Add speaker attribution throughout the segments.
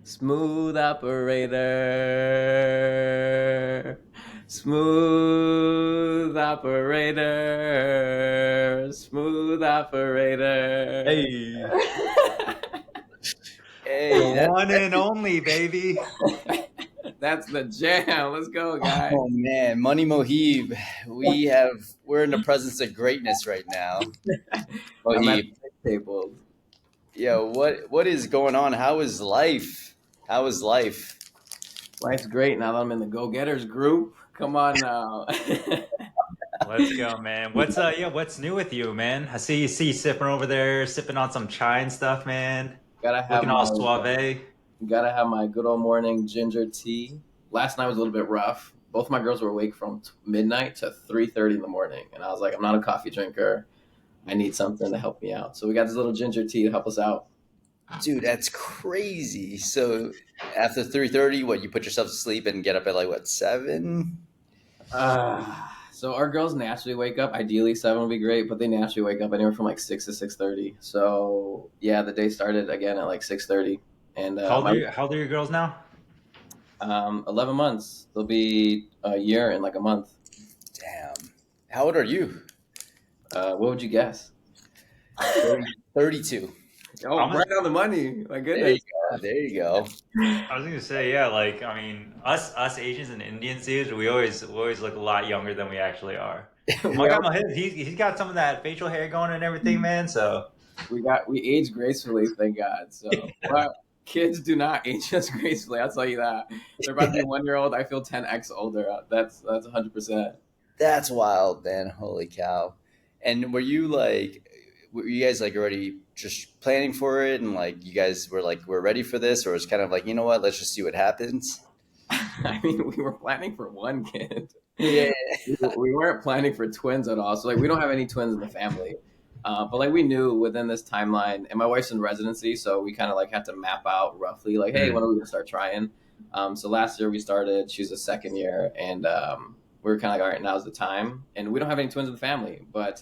Speaker 1: Smooth operator. Smooth operator. Smooth operator.
Speaker 2: Hey, the
Speaker 3: Hey,
Speaker 2: one and only, baby.
Speaker 1: That's the jam. Let's go, guys.
Speaker 3: oh man, Money Mohib. We're in the presence of greatness right now.
Speaker 1: I'm at
Speaker 3: Mohib,
Speaker 1: the table.
Speaker 3: yo, what is going on? How is life? How is life?
Speaker 1: Life's great now that I'm in the Go Getters group. Come on now.
Speaker 2: Let's go, man. What's new with you, man? I see you sipping over there, sipping on some chai and stuff, man.
Speaker 1: gotta have
Speaker 2: Looking all
Speaker 1: my
Speaker 2: suave.
Speaker 1: gotta have my good old morning ginger tea. Last night was a little bit rough. Both my girls were awake from midnight to 3:30 in the morning, and I was like, I'm not a coffee drinker. I need something to help me out. So we got this little ginger tea to help us out.
Speaker 3: Dude, that's crazy. So after 3:30, what, you put yourself to sleep and get up at like what, 7?
Speaker 1: So our girls naturally wake up. Ideally, 7 would be great, but they naturally wake up anywhere from like 6 to 6:30. So yeah, the day started again at like 6:30, and my
Speaker 2: How old are your girls now?
Speaker 1: 11 months. They'll be a year in like a month.
Speaker 3: Damn. How old are you?
Speaker 1: What would you guess?
Speaker 3: 32.
Speaker 1: Oh,
Speaker 2: I'm a,
Speaker 1: right on the money. My
Speaker 3: There
Speaker 1: goodness.
Speaker 3: you go. There you go.
Speaker 2: I was gonna say, yeah, like I mean, us Asians and Indians, dude, we always look a lot younger than we actually are. My
Speaker 1: we
Speaker 2: guy
Speaker 1: all,
Speaker 2: Muhibb, he's got some of that facial hair going and everything, man. So
Speaker 1: we age gracefully, thank God. So our kids do not age us gracefully. I'll tell you that. They're about to be 1 year old. I feel 10x older. That's 100%.
Speaker 3: That's wild, man. Holy cow. And were you guys like already just planning for it and like you guys were like, we're ready for this? Or it's kind of like, you know what, let's just see what happens?
Speaker 1: I mean, we were planning for one kid.
Speaker 3: Yeah.
Speaker 1: We weren't planning for twins at all. So like we don't have any twins in the family. But like we knew within this timeline, and my wife's in residency, so we kind of like had to map out roughly like, hey, when are we gonna start trying? So last year we started. She's a second year, and we were kind of like, all right, now's the time. And we don't have any twins in the family, but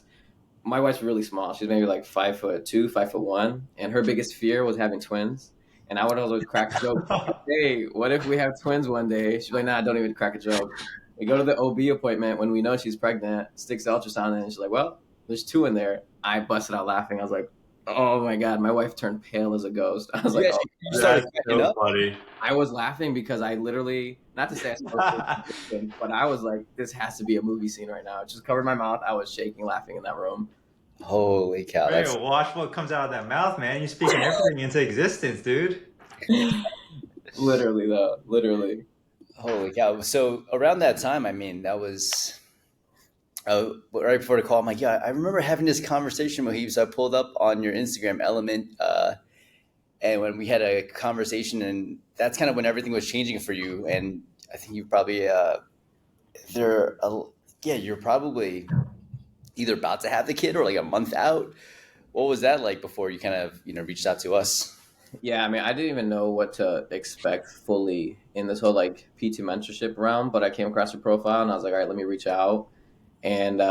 Speaker 1: my wife's really small. She's maybe like 5'2", 5'1", and her biggest fear was having twins. And I would always crack a joke, hey, what if we have twins one day? She's like, nah, don't even crack a joke. We go to the OB appointment when we know she's pregnant, sticks the ultrasound in, and she's like, well, there's two in there. I busted out laughing. I was like, oh my God, my wife turned pale as a ghost. I was like,
Speaker 3: Yeah,
Speaker 1: oh,
Speaker 3: you started
Speaker 2: that's
Speaker 3: cracking
Speaker 2: so
Speaker 3: up.
Speaker 2: funny.
Speaker 1: I was laughing because I literally, not to say I spoke, but I was like, this has to be a movie scene right now. It just covered my mouth. I was shaking, laughing in that room.
Speaker 3: Holy cow.
Speaker 2: Right,
Speaker 3: That's
Speaker 2: watch what comes out of that mouth, man. You're speaking everything into existence, dude.
Speaker 1: Literally, though, literally.
Speaker 3: holy cow. So around that time, I mean, that was right before the call. I'm like, yeah, I remember having this conversation with you. So I pulled up on your Instagram element, and when we had a conversation, and that's kind of when everything was changing for you. And I think you probably there, yeah, you're probably either about to have the kid or like a month out. What was that like before you kind of reached out to us?
Speaker 1: Yeah, I mean, I didn't even know what to expect fully in this whole like PT mentorship realm, but I came across your profile and I was like, all right, let me reach out. And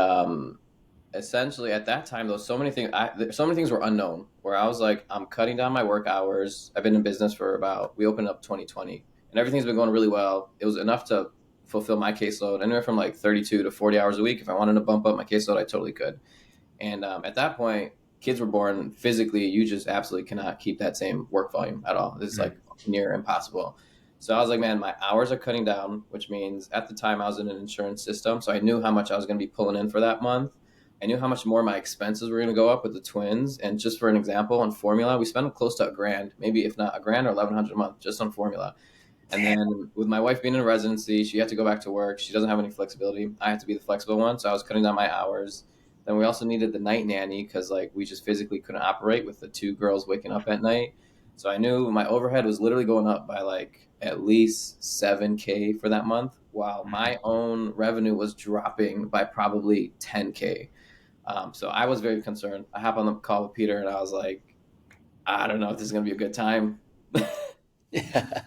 Speaker 1: essentially, at that time, though, so many things were unknown. Where I was like, I'm cutting down my work hours. I've been in business for we opened up 2020, and everything's been going really well. It was enough to fulfill my caseload, anywhere from like 32 to 40 hours a week. If I wanted to bump up my caseload, I totally could. And at that point, kids were born physically. You just absolutely cannot keep that same work volume at all. This is like near impossible. So I was like, man, my hours are cutting down, which means at the time I was in an insurance system. So I knew how much I was going to be pulling in for that month. I knew how much more my expenses were going to go up with the twins. And just for an example, on formula, we spent close to $1,000, maybe if not $1,000 or 1,100 a month just on formula. And then with my wife being in residency, she had to go back to work. She doesn't have any flexibility. I had to be the flexible one. So I was cutting down my hours. Then we also needed the night nanny because like we just physically couldn't operate with the two girls waking up at night. So I knew my overhead was literally going up by like at least 7K for that month, while my own revenue was dropping by probably 10K. So I was very concerned. I hop on the call with Peter and I was like, I don't know if this is gonna be a good time.
Speaker 3: Yeah.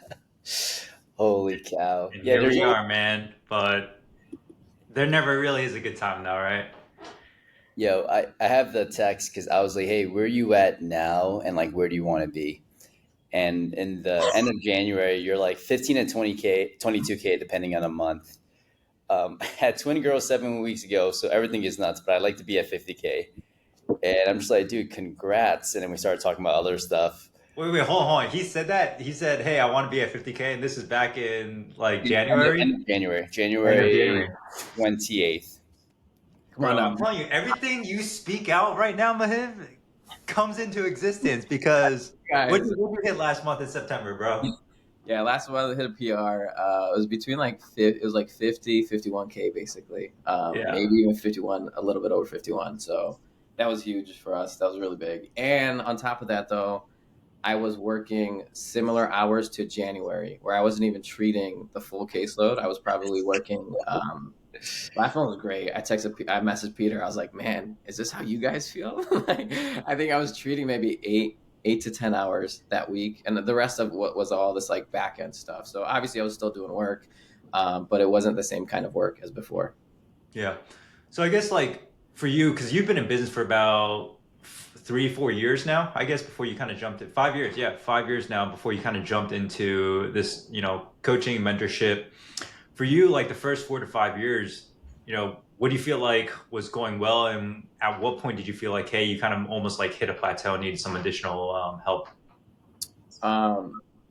Speaker 3: Holy cow.
Speaker 2: And
Speaker 3: Yeah,
Speaker 2: here
Speaker 3: there's
Speaker 2: we
Speaker 3: always,
Speaker 2: are, man. But there never really is a good time, though, right?
Speaker 3: I have the text because I was like, hey, where are you at now? And like, where do you want to be? And in the end of January, you're like 15 to 20K, 22K, depending on a month. I had twin girls 7 weeks ago, so everything is nuts, but I'd like to be at 50K. And I'm just like, dude, congrats. And then we started talking about other stuff.
Speaker 2: Wait, hold on. He said that. He said, "Hey, I want to be at 50K," and this is back in like January,
Speaker 3: End of January,
Speaker 2: end of
Speaker 3: January
Speaker 2: January.
Speaker 3: 28th.
Speaker 1: Come on
Speaker 2: Bro,
Speaker 1: now.
Speaker 2: I'm telling you, everything you speak out right now, Muhibb, comes into existence because
Speaker 1: Guys.
Speaker 2: what did you hit last month in September, bro?
Speaker 1: Yeah, last one I hit a PR. It was between it was like 50, 51K basically.
Speaker 2: Yeah.
Speaker 1: Maybe even 51, a little bit over 51. So that was huge for us. That was really big. And on top of that, though, I was working similar hours to January, where I wasn't even treating the full caseload. I was probably working. Last one was great. I messaged Peter. I was like, "Man, is this how you guys feel?" Like, I think I was treating maybe 8 to 10 hours that week, and the rest of what was all this like back end stuff. So obviously, I was still doing work, but it wasn't the same kind of work as before.
Speaker 2: Yeah. So I guess like for you, because you've been in business for about 3, 4 years now, I guess before you kind of jumped in 5 years. Yeah, 5 years now before you kind of jumped into this, coaching, mentorship. For you, like the first 4 to 5 years, what do you feel like was going well, and at what point did you feel like, hey, you kind of almost like hit a plateau and needed some additional help?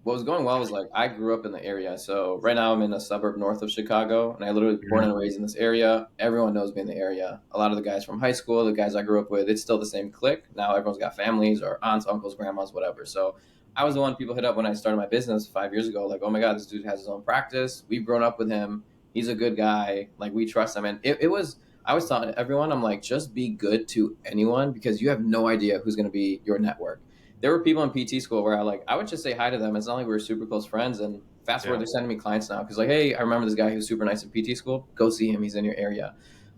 Speaker 1: What was going well was like I grew up in the area. So right now I'm in a suburb north of Chicago, and I literally born and raised in this area. Everyone knows me in the area. A lot of the guys from high school, the guys I grew up with, it's still the same clique. Now everyone's got families or aunts, uncles, grandmas, whatever. So I was the one people hit up when I started my business 5 years ago. Like, oh my god, this dude has his own practice. We've grown up with him. He's a good guy. Like we trust him, and it was. I was telling everyone, I'm like, just be good to anyone because you have no idea who's going to be your network. There were people in PT school where I would just say hi to them. It's not like we were super close friends. And fast forward,
Speaker 2: Yeah.
Speaker 1: they're sending me clients now because like, hey, I remember this guy who's super nice in PT school. Go see him. He's in your area.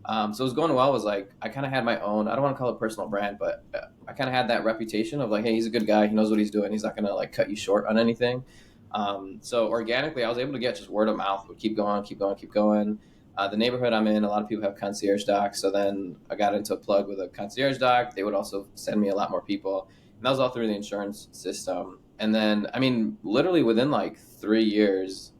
Speaker 1: So it was going well. Was like I kind of had my own. I don't want to call it personal brand, but I kind of had that reputation of like, hey, he's a good guy. He knows what he's doing. He's not gonna like cut you short on anything. So organically, I was able to get just word of mouth. Would keep going, keep going, keep going. The neighborhood I'm in, a lot of people have concierge docs. So then I got into a plug with a concierge doc. They would also send me a lot more people. And that was all through the insurance system. And then, I mean, literally within like 3 years,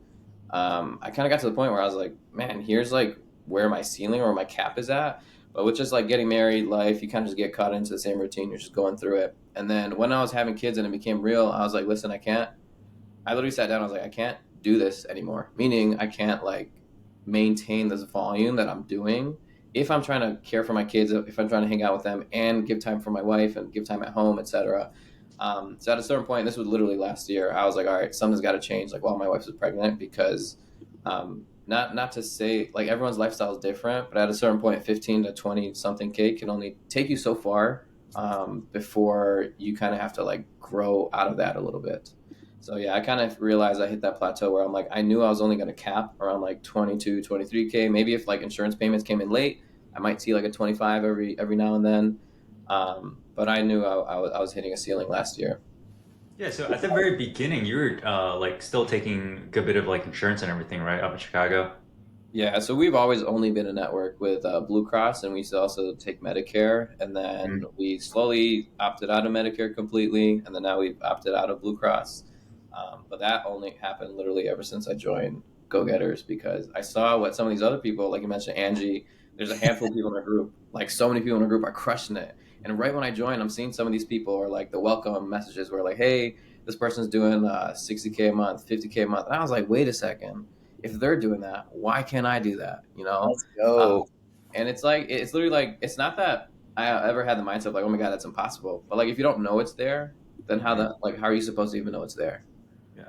Speaker 1: I kind of got to the point where I was like, man, here's like where my ceiling or my cap is at. But with just like getting married, life, you kind of just get caught into the same routine. You're just going through it. And then when I was having kids and it became real, I was like, listen, I literally sat down. I was like, I can't do this anymore. Meaning, I can't like maintain this volume that I'm doing if I'm trying to care for my kids, if I'm trying to hang out with them, and give time for my wife and give time at home, etc. So at a certain point, this was literally last year. I was like, all right, something's got to change. Like while my wife was pregnant, because not to say like everyone's lifestyle is different, but at a certain point, 15 to 20 something K can only take you so far before you kind of have to like grow out of that a little bit. So yeah, I kind of realized I hit that plateau where I'm like, I knew I was only going to cap around like 22, 23K. Maybe if like insurance payments came in late, I might see like a 25 every now and then. But I knew I was hitting a ceiling last year.
Speaker 2: Yeah, so at the very beginning, you were like still taking a good bit of like insurance and everything, right, up in Chicago.
Speaker 1: Yeah, so we've always only been a network with Blue Cross, and we used to also take Medicare, and then
Speaker 2: Mhm.
Speaker 1: we slowly opted out of Medicare completely, and then now we've opted out of Blue Cross. But that only happened literally ever since I joined Go Getters because I saw what some of these other people, like you mentioned, Angie. There's a handful of people in our group, like so many people in our group are crushing it. And right when I joined, I'm seeing some of these people or like the welcome messages where like, hey, this person's doing 60K a month, 50K a month. And I was like, wait a second, if they're doing that, why can't I do that?
Speaker 3: Let's
Speaker 1: Um,
Speaker 3: go.
Speaker 1: and it's like it's literally like it's not that I ever had the mindset of like, oh my god, that's impossible. But like if you don't know it's there, then how are you supposed to even know it's there?
Speaker 2: Yeah,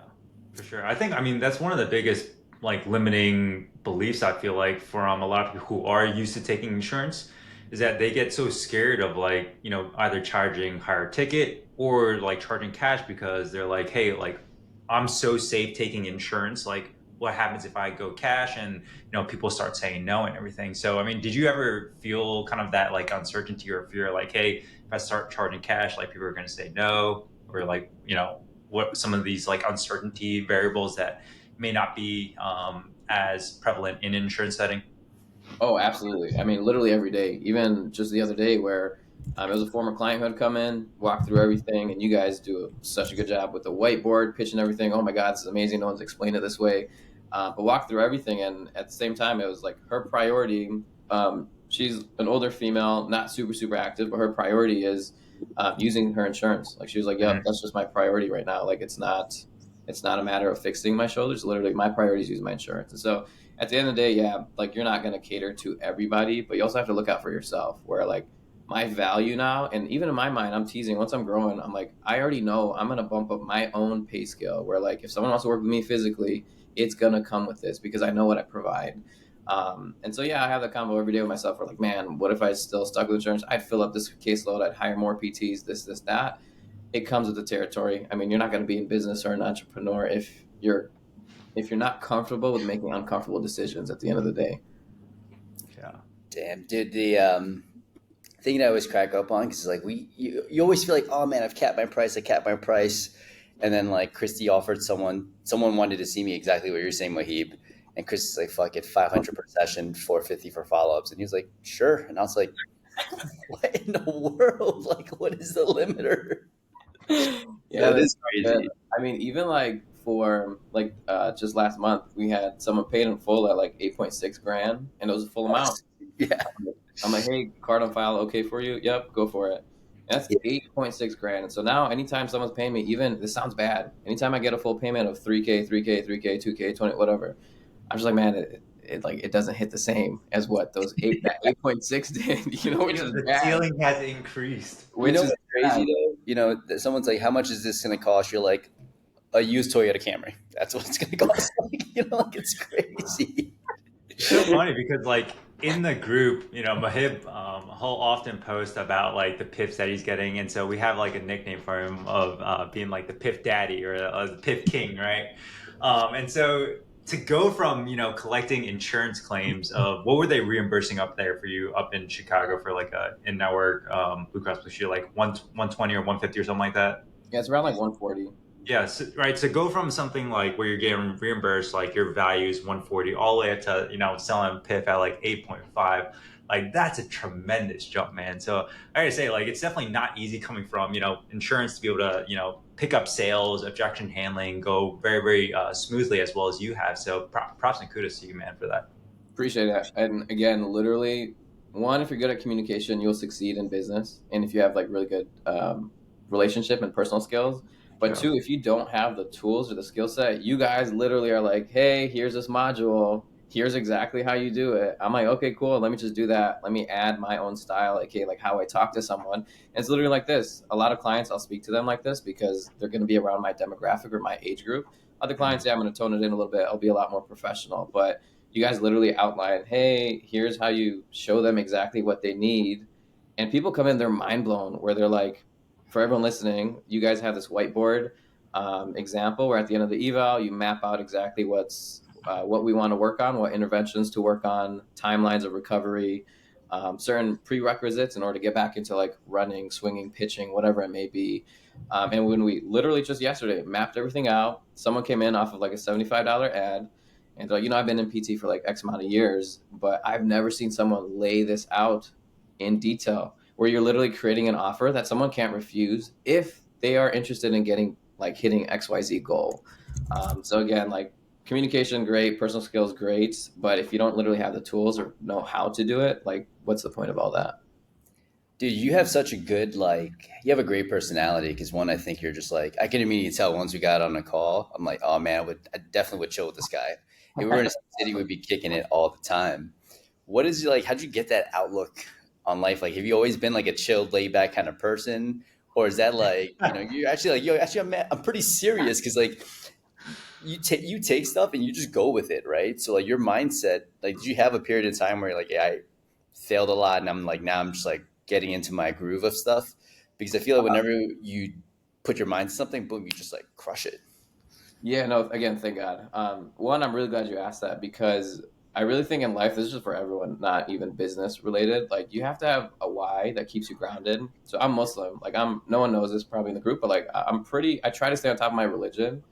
Speaker 2: for sure. I mean, that's one of the biggest like limiting beliefs I feel like from a lot of people who are used to taking insurance is that they get so scared of like, either charging higher ticket or like charging cash because they're like, hey, like I'm so safe taking insurance. Like, what happens if I go cash and, people start saying no and everything. So, I mean, did you ever feel kind of that like uncertainty or fear like, hey, if I start charging cash, like people are going to say no, or like, what some of these like uncertainty variables that may not be as prevalent in insurance setting.
Speaker 1: Oh, absolutely. I mean, literally every day. Even just the other day, where It was a former client who had come in, walk through everything, and you guys do such a good job with the whiteboard, pitching everything. Oh my God, this is amazing. No one's explained it this way. But walk through everything, and at the same time, it was like her priority. She's an older female, not super, super active, but her priority is using her insurance. Like she was like, "Yep,
Speaker 2: Mhm.
Speaker 1: that's just my priority right now. Like it's not a matter of fixing my shoulders. Literally, my priority is using my insurance." And so at the end of the day, yeah, like you're not going to cater to everybody, but you also have to look out for yourself. Where like my value now, and even in my mind, I'm teasing. Once I'm growing, I'm like, I already know I'm going to bump up my own pay scale. Where like if someone wants to work with me physically, it's going to come with this because I know what I provide. And so yeah, I have that combo every day with myself. Where like, man, what if I still stuck with insurance? I'd fill up this caseload. I'd hire more PTs. This, that. It comes with the territory. I mean, you're not going to be in business or an entrepreneur if you're not comfortable with making uncomfortable decisions at the end of the day.
Speaker 2: Yeah.
Speaker 3: Damn, dude. The thing that I always crack up on because like you always feel like, oh man, I've capped my price. I capped my price, and then like Christy offered someone wanted to see me exactly what you're saying, Muhibb, and Christy's like, fuck it, 500 per session, 450 for follow ups, and he was like, sure, and I was like, what in the world? Like, what is the limiter?
Speaker 1: Yeah,
Speaker 3: That
Speaker 1: that's
Speaker 3: is
Speaker 1: so good.
Speaker 3: crazy.
Speaker 1: I mean, even like for like just last month, we had someone paid in full at like 8.6 grand, and it was a full amount.
Speaker 3: Yeah.
Speaker 1: I'm like, hey, card on file, okay for you? Yep, go for it. And that's
Speaker 3: Yeah.
Speaker 1: 8.6 grand. And so now, anytime someone's paying me, even this sounds bad, anytime I get a full payment of 3K, 3K, 3K, 2K, 20, whatever, I'm just like, man, it like it doesn't hit the same as what those that 8.6 did, which is
Speaker 2: The
Speaker 1: bad,
Speaker 2: ceiling has increased.
Speaker 3: You know
Speaker 1: which is
Speaker 3: what's crazy
Speaker 1: bad.
Speaker 3: though? Someone's like, how much is this going to cost? You're like, a used Toyota Camry. That's what it's going to cost. Like it's crazy.
Speaker 2: It's so funny because like in the group, Mahib he'll often post about like the piffs that he's getting, and so we have like a nickname for him of being like the piff daddy or the piff king, right? And so to go from collecting insurance claims of what were they reimbursing up there for you up in Chicago for like a in network Blue Cross Blue Shield like 120 or 150 or something like that.
Speaker 1: Yeah, it's around like 140.
Speaker 2: Yes, right. So go from something like where you're getting reimbursed, like your value is 140, all the way up to, selling PIF at like 8.5. Like that's a tremendous jump, man. So I gotta say, like, it's definitely not easy coming from, insurance to be able to, pick up sales, objection handling, go very, very smoothly as well as you have. So props and kudos to you, man, for that.
Speaker 1: Appreciate it. And again, literally, one, if you're good at communication, you'll succeed in business. And if you have like really good relationship and personal skills. But
Speaker 2: Yeah.
Speaker 1: two, if you don't have the tools or the skill set, you guys literally are like, hey, here's this module. Here's exactly how you do it. I'm like, okay, cool. Let me just do that. Let me add my own style, okay, like how I talk to someone. And it's literally like this. A lot of clients, I'll speak to them like this because they're going to be around my demographic or my age group. Other clients, yeah, I'm going to tone it in a little bit. I'll be a lot more professional. But you guys literally outline, hey, here's how you show them exactly what they need. And people come in, they're mind blown, where they're like, for everyone listening, you guys have this whiteboard example where at the end of the eval, you map out exactly what we want to work on, what interventions to work on, timelines of recovery, certain prerequisites in order to get back into like running, swinging, pitching, whatever it may be. And when we literally just yesterday mapped everything out, someone came in off of like a $75 ad and they're like, I've been in PT for like X amount of years, but I've never seen someone lay this out in detail where you're literally creating an offer that someone can't refuse if they are interested in getting like hitting XYZ goal. So again, like communication, great, personal skills, great. But if you don't literally have the tools or know how to do it, like what's the point of all that?
Speaker 3: Dude, you have such a good you have a great personality because one, I think you're just like I can immediately tell once we got on a call. I'm like, oh man, I definitely would chill with this guy. If we were in a city, we'd be kicking it all the time. What is like? How'd you get that outlook on life? Like, have you always been like a chilled, laid back kind of person, or is that like you're actually like yo? Actually, I'm pretty serious because like you take stuff and you just go with it, right? So like your mindset, like, did you have a period of time where you're like, yeah, I failed a lot, and I'm like now I'm just like getting into my groove of stuff because I feel like whenever you put your mind to something, boom, you just like crush it.
Speaker 1: Yeah, no, again, thank God. One, I'm really glad you asked that because I really think in life, this is just for everyone, not even business related. Like, you have to have a why that keeps you grounded. So I'm Muslim. Like, no one knows this probably in the group, but like, I try to stay on top of my religion.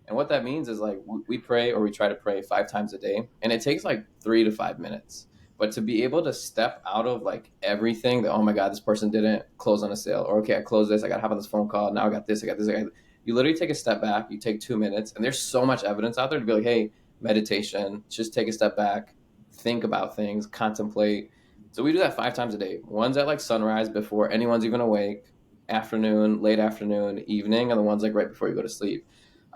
Speaker 1: And what that means is like, we pray or we try to pray 5 times a day, and it takes like 3 to 5 minutes. But to be able to step out of like everything that, oh my God, this person didn't close on a sale, or okay, I closed this, I got to hop on this phone call, now I got this, I got this, you literally take a step back, you take 2 minutes, and there's so much evidence out there to be like, hey, meditation, just take a step back, think about things, contemplate. So we do that 5 times a day. One's at like sunrise before anyone's even awake, afternoon, late afternoon, evening, and the ones like right before you go to sleep.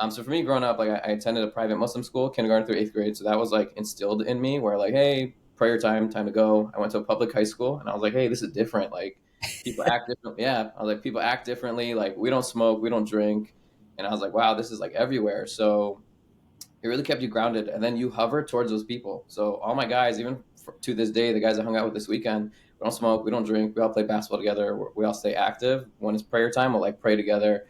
Speaker 1: So for me, growing up, like I attended a private Muslim school, kindergarten through 8th grade. So that was like instilled in me, where like, hey, prayer time, time to go. I went to a public high school, and I was like, hey, this is different. Like people act differently. Yeah, I was like, people act differently. Like we don't smoke, we don't drink, and I was like, wow, this is like everywhere. So it really kept you grounded, and then you hover towards those people. So all my guys, even to this day, the guys I hung out with this weekend, we don't smoke, we don't drink, we all play basketball together, we all stay active. When it's prayer time, we'll like pray together.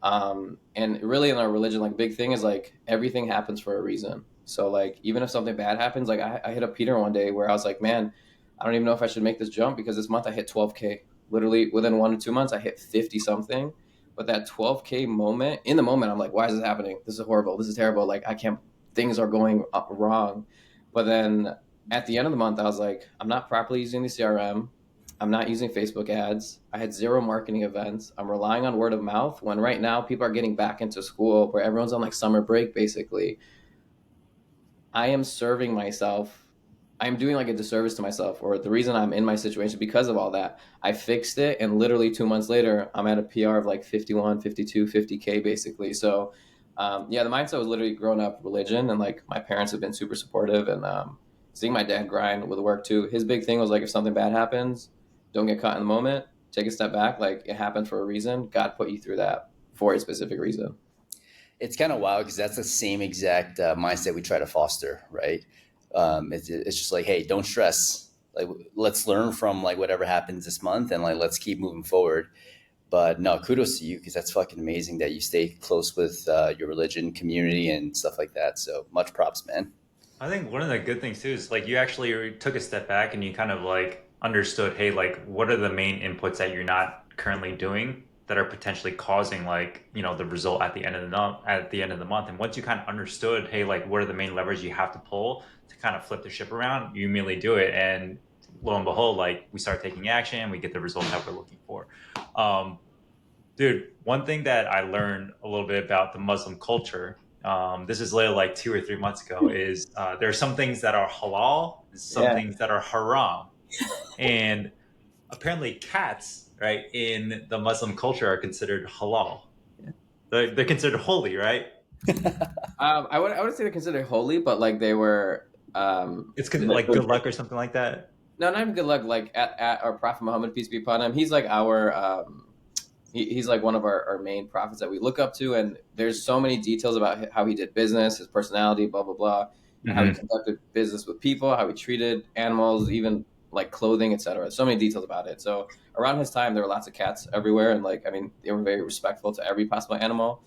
Speaker 1: And really in our religion, like big thing is like everything happens for a reason. So like even if something bad happens, like I hit up Peter one day where I was like, man, I don't even know if I should make this jump, because this month I hit 12K. Literally within 1 to 2 months, I hit 50 something. But that 12K moment, in the moment, I'm like, why is this happening? This is horrible. This is terrible. Like I can't. Things are going wrong. But then at the end of the month, I was like, I'm not properly using the CRM. I'm not using Facebook ads. I had zero marketing events. I'm relying on word of mouth, when right now people are getting back into school, where everyone's on like summer break basically. I am serving myself. I'm doing like a disservice to myself, or the reason I'm in my situation because of all that. I fixed it, and literally 2 months later, I'm at a PR of like 51, 52, 50K basically. So, yeah, the mindset was literally growing up religion, and like my parents have been super supportive, and seeing my dad grind with work too. His big thing was like, if something bad happens, don't get caught in the moment, take a step back. Like it happened for a reason. God put you through that for a specific reason.
Speaker 3: It's kind of wild because that's the same exact mindset we try to foster, right? It's just like, hey, don't stress. Like, let's learn from like whatever happens this month, and like let's keep moving forward. But no, kudos to you, because that's fucking amazing that you stay close with your religion, community, and stuff like that. So much props, man.
Speaker 2: I think one of the good things too is like you actually took a step back and you kind of like understood, hey, like what are the main inputs that you're not currently doing that are potentially causing like, the result at the end of the month. And once you kind of understood, hey, like what are the main levers you have to pull to kind of flip the ship around, you immediately do it. And lo and behold, like we start taking action, we get the result that we're looking for. Um, Dude, one thing that I learned a little bit about the Muslim culture, this is literally like 2 or 3 months ago, is there are some things that are halal, and some
Speaker 1: Yeah.
Speaker 2: things that are haram. And apparently cats, right, in the Muslim culture are considered halal. They're considered holy, right?
Speaker 1: I would say they're considered holy, but like they were
Speaker 2: It's like good luck or something like that.
Speaker 1: no, not even good luck. Like at our Prophet Muhammad, peace be upon him, he's like our he's like one of our main prophets that we look up to, and there's so many details about how he did business, his personality, blah blah blah, and how he
Speaker 2: Mm-hmm.
Speaker 1: conducted business with people, how he treated animals, even like clothing, etc. So many details about it. So around his time, there were lots of cats everywhere, and like I mean, they were very respectful to every possible animal.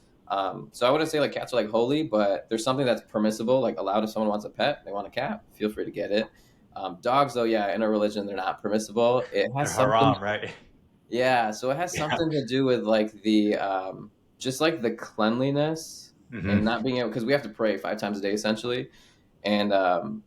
Speaker 1: So I wouldn't say like cats are like holy, but there's something that's permissible, like allowed. If someone wants a pet, they want a cat, feel free to get it. Dogs, though, yeah, in a religion, they're not permissible. It
Speaker 2: They're
Speaker 1: has something,
Speaker 2: haram, right?
Speaker 1: yeah. So it has
Speaker 2: Yeah.
Speaker 1: something to do with like the just like the cleanliness, and
Speaker 2: Mm-hmm.
Speaker 1: not being able, because we have to pray 5 times a day essentially, and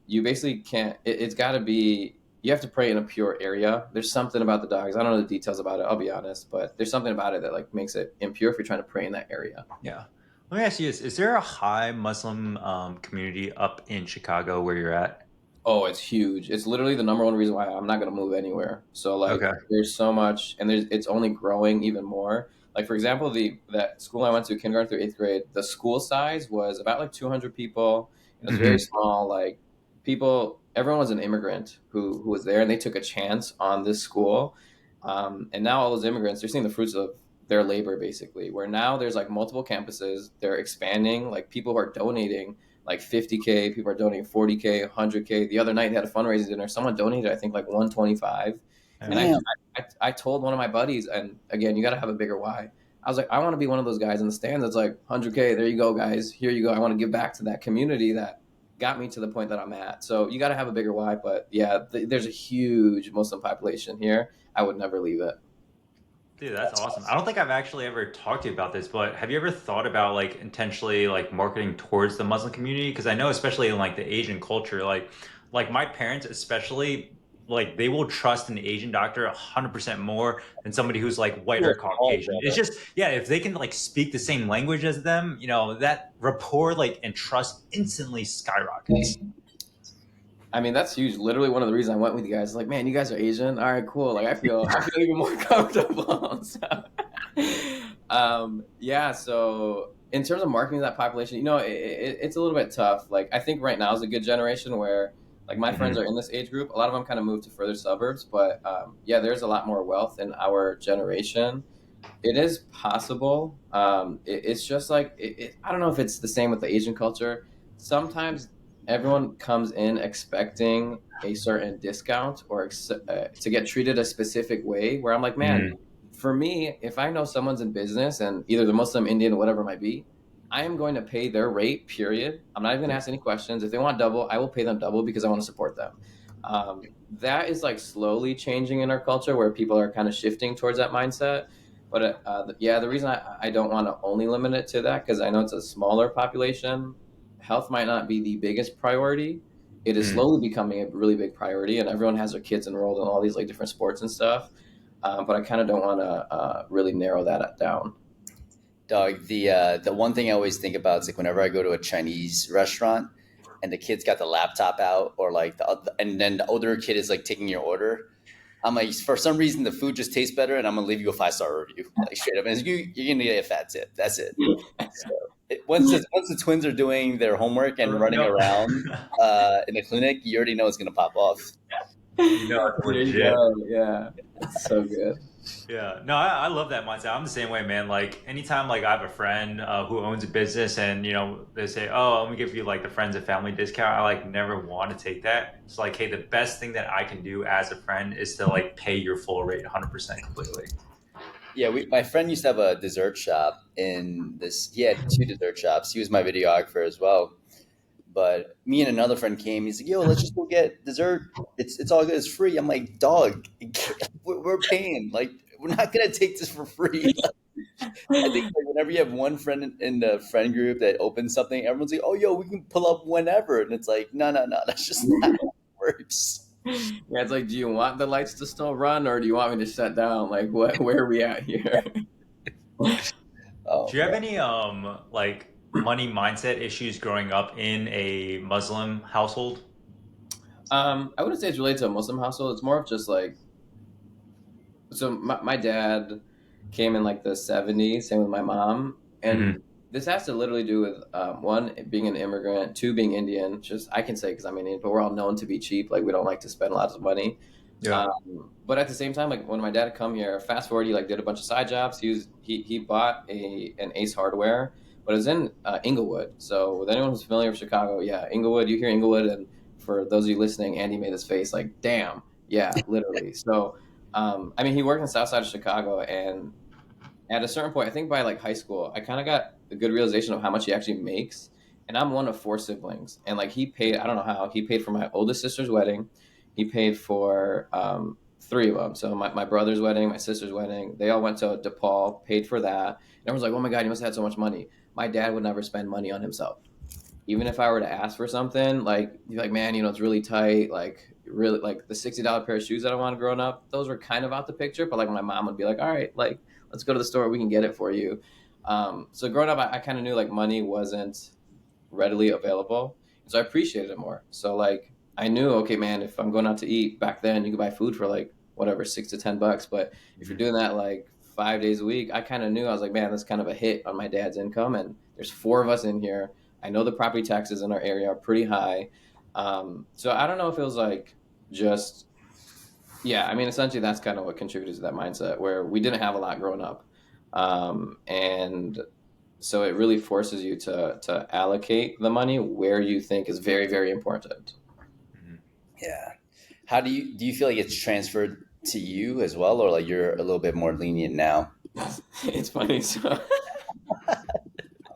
Speaker 1: you basically can't. It's got to be. You have to pray in a pure area. There's something about the dogs. I don't know the details about it. I'll be honest, but there's something about it that like makes it impure if you're trying to pray in that area.
Speaker 2: Yeah. Let me ask you this. Is there a high Muslim community up in Chicago where you're at?
Speaker 1: Oh, it's huge. It's literally the number one reason why I'm not gonna move anywhere. So like
Speaker 2: Okay.
Speaker 1: there's so much, and it's only growing even more. Like for example, the that school I went to, kindergarten through 8th grade, the school size was about like 200 people. It was very
Speaker 2: Mm-hmm.
Speaker 1: small. Like people, everyone was an immigrant who was there, and they took a chance on this school. And now all those immigrants, they're seeing the fruits of their labor basically. Where now there's like multiple campuses, they're expanding. Like people who are donating like 50K, people are donating 40K, 100K. The other night they had a fundraising dinner. Someone donated, I think, like 125. And
Speaker 2: Yeah.
Speaker 3: Damn.
Speaker 1: I told one of my buddies, and again, you got to have a bigger why. I was like, I want to be one of those guys in the stands that's like 100K. There you go, guys. Here you go. I want to give back to that community that got me to the point that I'm at. So you got to have a bigger why. But yeah, there's a huge Muslim population here. I would never leave it.
Speaker 2: Dude, that's
Speaker 3: That's
Speaker 2: awesome. I don't think I've actually ever talked to you about this, but have you ever thought about like intentionally like marketing towards the Muslim community? Because I know especially in like the Asian culture, like like my parents especially, like they will trust an Asian doctor 100% more than somebody who's like white or
Speaker 3: You're all
Speaker 2: Caucasian. It's
Speaker 3: brother.
Speaker 2: just, yeah, if they can like speak the same language as them, that rapport like and trust instantly skyrockets.
Speaker 1: I mean, that's huge. Literally, one of the reasons I went with you guys, like, man, you guys are Asian. All right, cool. Like, I feel even more comfortable. So, yeah. So, in terms of marketing that population, it's a little bit tough. Like, I think right now is a good generation where, like, my friends
Speaker 2: Hmm.
Speaker 1: are in this age group. A lot of them kind of moved to further suburbs, but yeah, there's a lot more wealth in our generation. It is possible. It's just like I don't know if it's the same with the Asian culture. Sometimes everyone comes in expecting a certain discount or to get treated a specific way. Where I'm like, man,
Speaker 2: Mm.
Speaker 1: for me, if I know someone's in business and either the Muslim, Indian, whatever it might be, I am going to pay their rate. Period. I'm not even going to ask any questions. If they want double, I will pay them double because I want to support them. That is like slowly changing in our culture where people are kind of shifting towards that mindset. But yeah, the reason I don't want to only limit it to that, because I know it's a smaller population, health might not be the biggest priority. It is
Speaker 2: Mm.
Speaker 1: slowly becoming a really big priority, and everyone has their kids enrolled in all these like different sports and stuff. But I kind of don't want to really narrow that down.
Speaker 3: Dog, the one thing I always think about is like whenever I go to a Chinese restaurant and the kid's got the laptop out, or like and then the older kid is like taking your order. I'm like, for some reason the food just tastes better, and I'm gonna leave you a 5-star review, like straight up. And you're gonna get a fat tip. That's it. So once the twins are doing their homework and running
Speaker 2: No.
Speaker 3: around in the clinic, you already know it's gonna pop off.
Speaker 2: It's
Speaker 1: There you
Speaker 2: legit.
Speaker 1: go. Yeah, it's so good.
Speaker 2: Yeah, no, I love that mindset. I'm the same way, man. Like anytime, like I have a friend who owns a business, and they say, "Oh, let me give you like the friends and family discount." I like never want to take that. It's like, hey, the best thing that I can do as a friend is to like pay your full rate, 100% completely.
Speaker 3: Yeah, my friend used to have a dessert shop in this. He had two dessert shops. He was my videographer as well. But me and another friend came. He's like, "Yo, let's just go get dessert. It's all good. It's free." I'm like, "Dog, we're paying. Like, we're not gonna take this for free." I think like whenever you have one friend in the friend group that opens something, everyone's like, "Oh, yo, we can pull up whenever," and it's like, no, no, no, that's just not how it works.
Speaker 1: Yeah, it's like, do you want the lights to still run, or do you want me to shut down? Like, what? Where are we at here?
Speaker 3: Oh
Speaker 2: Do you have
Speaker 3: man.
Speaker 2: any like money mindset issues growing up in a Muslim household?
Speaker 1: I wouldn't say it's related to a Muslim household. It's more of just like, so my dad came in like the 70s, same with my mom. And
Speaker 2: Hmm.
Speaker 1: this has to literally do with one, being an immigrant, two, being Indian. Just, I can say because I'm Indian, but we're all known to be cheap. Like, we don't like to spend lots of money.
Speaker 2: Yeah.
Speaker 1: But at the same time, like when my dad had come here, fast forward, he like did a bunch of side jobs. He bought an Ace Hardware, but it was in Inglewood. So with anyone who's familiar with Chicago, yeah, Inglewood, you hear Inglewood, and for those of you listening, Andy made his face like, damn, yeah, literally. So I mean, he worked in South Side of Chicago, and at a certain point, I think by like high school, I kind of got a good realization of how much he actually makes. And I'm one of four siblings, and like he paid, I don't know how he paid for my oldest sister's wedding. He paid for three of them. So my brother's wedding, my sister's wedding, they all went to DePaul, paid for that. And everyone's like, "Oh my god, you must have had so much money." My dad would never spend money on himself. Even if I were to ask for something, like you're like, man, it's really tight. Like really, like the $60 pair of shoes that I wanted growing up, those were kind of out the picture. But like my mom would be like, all right, like let's go to the store, we can get it for you. So growing up, I kind of knew like money wasn't readily available, so I appreciated it more. So like I knew, okay, man, if I'm going out to eat back then, you could buy food for like whatever $6 to $10. But if you're doing that like 5 days a week, I kind of knew I was like, man, that's kind of a hit on my dad's income, and there's four of us in here. I know the property taxes in our area are pretty high. So I don't know if it was like just, yeah, I mean, essentially that's kind of what contributed to that mindset where we didn't have a lot growing up. And so it really forces you to allocate the money where you think is very, very important.
Speaker 2: Mhm.
Speaker 3: Yeah. How do you feel like it's transferred to you as well, or like you're a little bit more lenient now?
Speaker 1: It's funny. So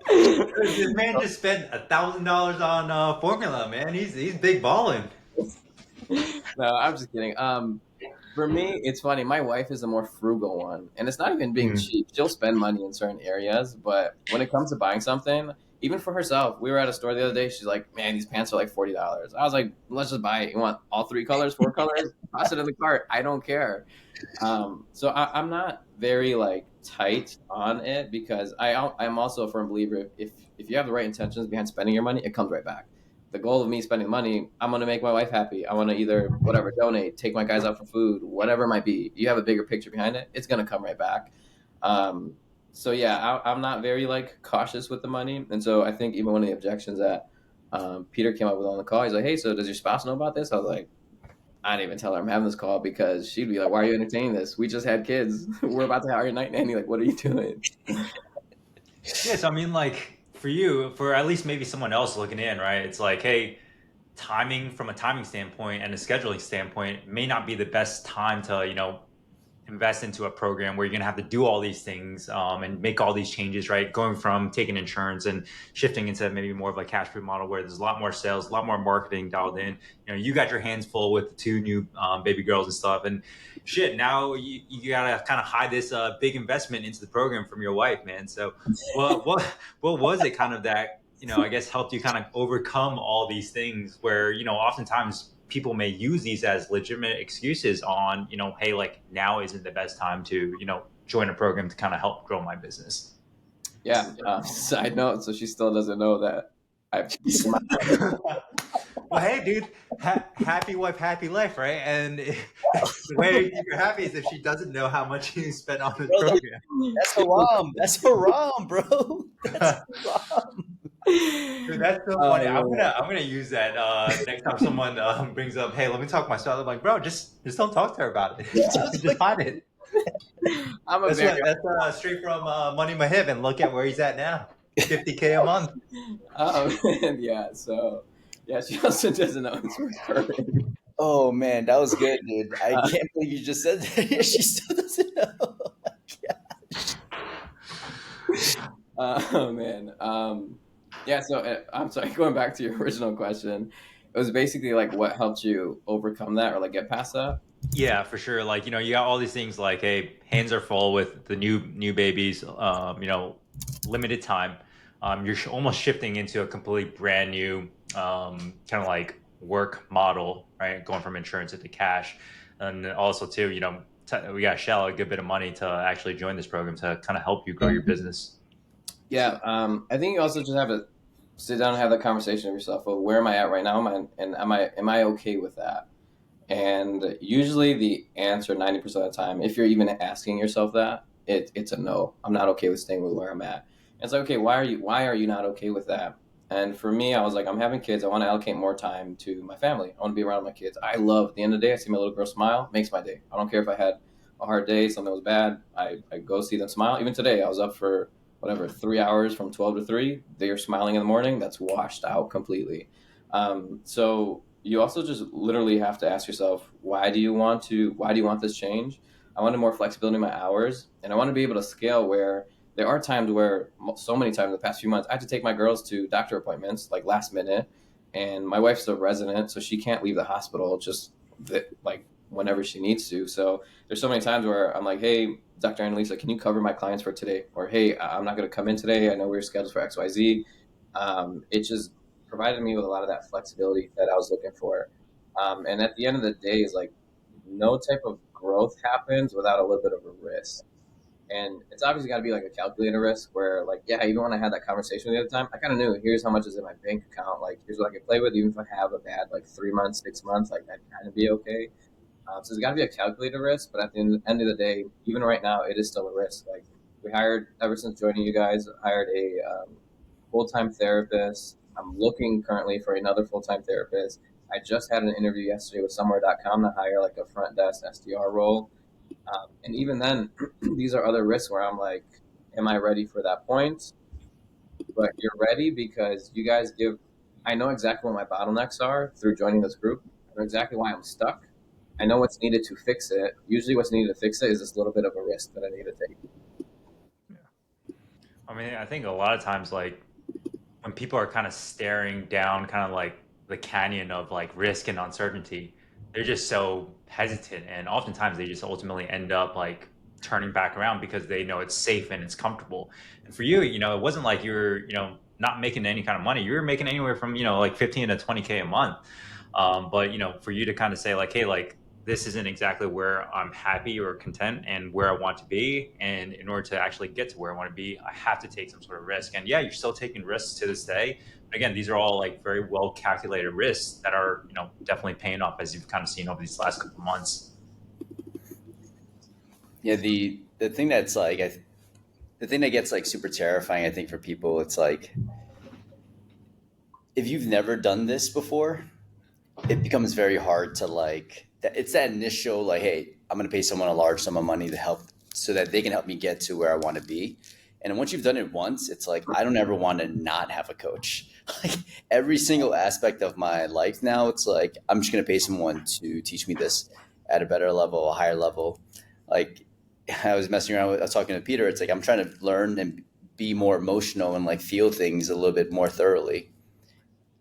Speaker 2: This man just spent $1,000 on formula, man. He's big balling.
Speaker 1: no, I'm just kidding. For me, it's funny. My wife is the more frugal one, and it's not even being
Speaker 2: Mm.
Speaker 1: cheap. She'll spend money in certain areas, but when it comes to buying something, even for herself. We were at a store the other day. She's like, "Man, these pants are like $40." I was like, "Let's just buy it. You want all three colors, four colors? Toss it in the cart. I don't care." So I'm not very like tight on it because I'm also a firm believer if you have the right intentions behind spending your money, it comes right back. The goal of me spending money, I'm gonna make my wife happy. I want to either whatever donate, take my guys out for food, whatever it might be. You have a bigger picture behind it, it's gonna come right back. Um, so yeah, I'm not very like cautious with the money, and so I think even one of the objections that Peter came up with on the call, he's like, "Hey, so does your spouse know about this?" I was like, I didn't even tell her I'm having this call because she'd be like, "Why are you entertaining this? We just had kids. We're about to hire a night nanny. Like, what are you doing?"
Speaker 2: Yeah, so I mean, like for you, for at least maybe someone else looking in, right? It's like, hey, timing from a timing standpoint and a scheduling standpoint may not be the best time to, invest into a program where you're going to have to do all these things and make all these changes, right? Going from taking insurance and shifting into maybe more of a cash free model where there's a lot more sales, a lot more marketing dialed in. You got your hands full with the two new baby girls and stuff. And shit, now you got to kind of hide this big investment into the program from your wife, man. So what was it kind of that, I guess helped you kind of overcome all these things where, oftentimes people may use these as legitimate excuses on, hey, like now isn't the best time to, join a program to kind of help grow my business.
Speaker 1: Yeah. Side note, so she still doesn't know that I've.
Speaker 2: Well, hey, dude, happy wife, happy life, right? And the way you're happy is if she doesn't know how much you spent on this
Speaker 3: Bro,
Speaker 2: program.
Speaker 3: that's haram. That's haram, bro. That's haram.
Speaker 2: Dude, that's so funny. I'm gonna use that next time someone brings up, hey, let me talk to my son. I'm like, bro, just don't talk to her about it.
Speaker 1: Yeah.
Speaker 2: Just hide it.
Speaker 1: I'm a very.
Speaker 2: That's straight from Money Muhibb, and look at where he's at now, 50K a month.
Speaker 1: Yeah. So yeah, she also doesn't know it's recurring.
Speaker 3: Oh man, that was good, dude. I can't believe you just said that. She still doesn't know.
Speaker 1: Oh man. Yeah. So I'm sorry. Going back to your original question, it was basically like what helped you overcome that or like get past that.
Speaker 2: Yeah, for sure. Like, you got all these things like, hey, hands are full with the new babies, limited time. You're almost shifting into a completely brand new kind of like work model, right? Going from insurance into cash. And also too, we got to shell a good bit of money to actually join this program to kind of help you grow your business.
Speaker 1: Yeah. I think you also just have to sit down and have that conversation with yourself. Well, where am I at right now? Am I okay with that? And usually the answer 90% of the time, if you're even asking yourself that, it's a no. I'm not okay with staying with where I'm at. And it's like, okay, why are you not okay with that? And for me, I was like, I'm having kids. I want to allocate more time to my family. I want to be around my kids. I love at the end of the day, I see my little girl smile, makes my day. I don't care if I had a hard day, something was bad. I go see them smile. Even today, I was up for whatever, 3 hours from 12 to 3. They're smiling in the morning. That's washed out completely. So you also just literally have to ask yourself, why do you want this change? I wanted more flexibility in my hours, and I want to be able to scale where there are times where so many times in the past few months I had to take my girls to doctor appointments like last minute, and my wife's a resident, so she can't leave the hospital just like whenever she needs to. So there's so many times where I'm like, hey, Dr. Annalisa, can you cover my clients for today? Or hey, I'm not going to come in today. I know we are scheduled for XYZ. It just provided me with a lot of that flexibility that I was looking for. And at the end of the day, is like no type of growth happens without a little bit of a risk. And it's obviously got to be like a calculated risk where, like, yeah, even when I had that conversation the other time, I kind of knew here's how much is in my bank account. Like, here's what I can play with. Even if I have a bad, like, 3 months, 6 months, like, I'd kind of be okay. So it's got to be a calculated risk. But at the end of the day, even right now, it is still a risk. Like, we hired, ever since joining you guys, hired a full time therapist. I'm looking currently for another full time therapist. I just had an interview yesterday with somewhere.com to hire like a front desk SDR role. And even then, these are other risks where I'm like, am I ready for that point? But you're ready because you guys give, I know exactly what my bottlenecks are through joining this group. I know exactly why I'm stuck. I know what's needed to fix it. Usually, what's needed to fix it is this little bit of a risk that I need to take.
Speaker 2: Yeah. I mean, I think a lot of times, like, when people are kind of staring down kind of like the canyon of like risk and uncertainty, they're just so hesitant. And oftentimes they just ultimately end up like turning back around because they know it's safe and it's comfortable. And for you, it wasn't like you were, not making any kind of money. You're making anywhere from, like 15 to 20K a month. But, for you to kind of say like, hey, like, this isn't exactly where I'm happy or content and where I want to be. And in order to actually get to where I want to be, I have to take some sort of risk. And yeah, you're still taking risks to this day. But again, these are all like very well calculated risks that are, definitely paying off, as you've kind of seen over these last couple of months.
Speaker 3: Yeah, the thing that's like the thing that gets like super terrifying, I think, for people, it's like if you've never done this before, it becomes very hard to like it's that initial like, hey, I'm going to pay someone a large sum of money to help so that they can help me get to where I want to be. And then once you've done it once, it's like I don't ever want to not have a coach. Like every single aspect of my life now, it's like I'm just going to pay someone to teach me this at a better level, a higher level. Like I was messing around with, I was talking to Peter. It's like I'm trying to learn and be more emotional and like feel things a little bit more thoroughly.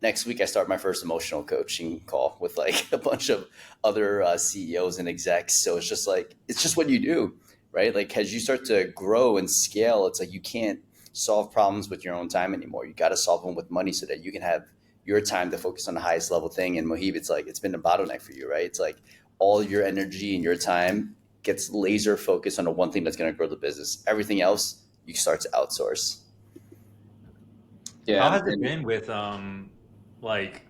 Speaker 3: Next week I start my first emotional coaching call with like a bunch of other CEOs and execs. So it's just like it's just what you do, right? Like as you start to grow and scale, it's like you can't solve problems with your own time anymore. You got to solve them with money so that you can have your time to focus on the highest level thing. And Muhibb, it's like it's been a bottleneck for you, right? It's like all your energy and your time gets laser focused on the one thing that's going to grow the business. Everything else you start to outsource.
Speaker 2: How
Speaker 1: Yeah,
Speaker 2: has it
Speaker 1: and
Speaker 2: been with like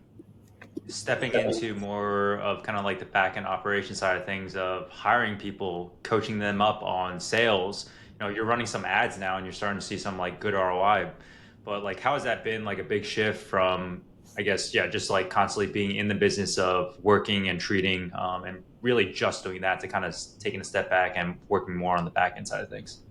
Speaker 2: stepping into more of kind of like the back end operation side of things, of hiring people, coaching them up on sales? You're running some ads now and you're starting to see some like good ROI. But like, how has that been like a big shift from, I guess, yeah, just like constantly being in the business of working and treating, and really just doing that, to kind of taking a step back and working more on the back end side of things?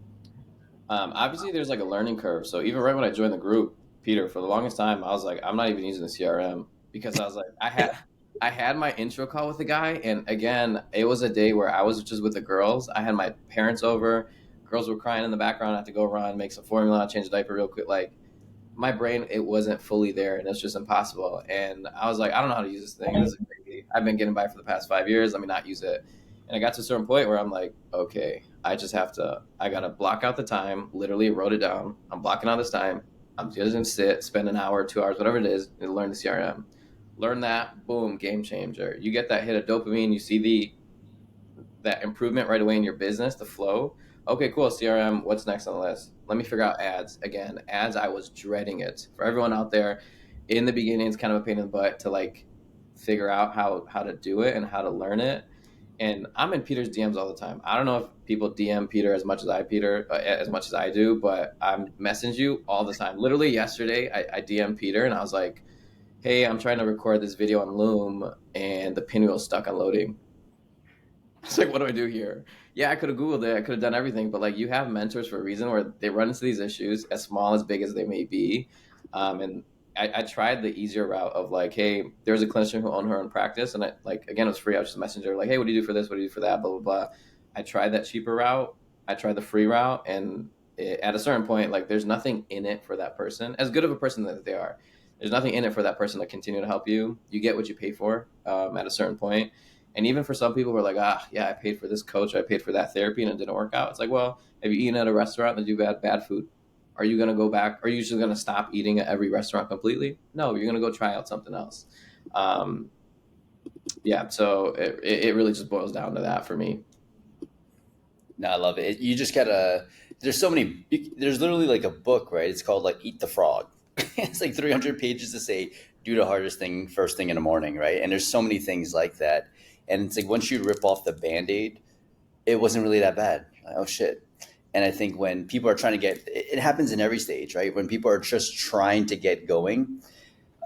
Speaker 1: obviously there's like a learning curve. So even right when I joined the group, Peter, for the longest time, I was like, I'm not even using the CRM because I was like, I had my intro call with the guy, and again, it was a day where I was just with the girls. I had my parents over. Girls were crying in the background. I had to go run, make some formula, change the diaper real quick. Like my brain, it wasn't fully there, and it's just impossible. And I was like, I don't know how to use this thing. This is crazy. I've been getting by for the past 5 years. Let me not use it. And I got to a certain point where I'm like, okay, I just have to. I gotta block out the time. Literally wrote it down. I'm blocking out this time. I'm just gonna sit, spend an hour, 2 hours, whatever it is, and learn the CRM. Learn that, boom, game changer. You get that hit of dopamine. You see that improvement right away in your business, the flow. Okay, cool. CRM, what's next on the list? Let me figure out ads. Again, ads, I was dreading it. For everyone out there, in the beginning, it's kind of a pain in the butt to like figure out how to do it and how to learn it. And I'm in Peter's DMs all the time. I don't know if people DM Peter as much as as much as I do, but I'm messaging you all the time. Literally yesterday, I DM'd Peter and I was like, "Hey, I'm trying to record this video on Loom, and the pinwheel is stuck on loading. It's like, what do I do here? Yeah, I could have Googled it. I could have done everything, but like you have mentors for a reason where they run into these issues, as small, as big as they may be. And I tried the easier route of like, hey, there's a clinician who owned her own practice. And I, like, again, it was free. I was just a messenger, like, hey, what do you do for this? What do you do for that? Blah, blah, blah. I tried that cheaper route. I tried the free route. And at a certain point, like, there's nothing in it for that person, as good of a person that they are. There's nothing in it for that person to continue to help you. You get what you pay for at a certain point. And even for some people who are like, yeah, I paid for this coach, I paid for that therapy, and it didn't work out. It's like, well, have you eaten at a restaurant that you've had bad food? Are you going to go back? Are you just going to stop eating at every restaurant completely? No, you're going to go try out something else. Um, yeah, so it really just boils down to that for me.
Speaker 3: No, I love it. You just gotta. There's so many. There's literally like a book, right? It's called like Eat the Frog. It's like 300 pages to say do the hardest thing first thing in the morning, right? And there's so many things like that. And it's like once you rip off the band-aid, it wasn't really that bad. Like, oh shit. And I think when people are trying to get, it happens in every stage, right? When people are just trying to get going,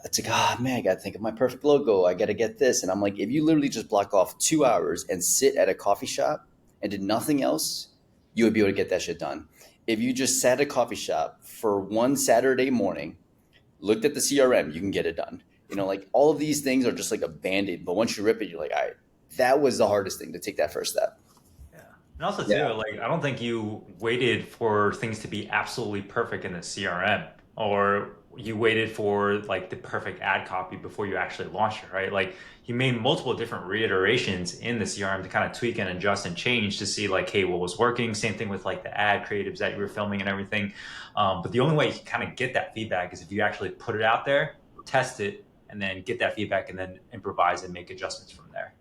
Speaker 3: it's like, oh man, I got to think of my perfect logo. I got to get this. And I'm like, if you literally just block off 2 hours and sit at a coffee shop and did nothing else, you would be able to get that shit done. If you just sat at a coffee shop for one Saturday morning, looked at the CRM, you can get it done. Like all of these things are just like a band-aid. But once you rip it, you're like, all right, that was the hardest thing to take that first step.
Speaker 2: Yeah. And also too,
Speaker 1: Yeah.
Speaker 2: like, I don't think you waited for things to be absolutely perfect in the CRM, or you waited for like the perfect ad copy before you actually launched it, right? Like he made multiple different reiterations in the CRM to kind of tweak and adjust and change to see like, hey, what was working. Same thing with like the ad creatives that you were filming and everything. But the only way you can kind of get that feedback is if you actually put it out there, test it, and then get that feedback and then improvise and make adjustments from there.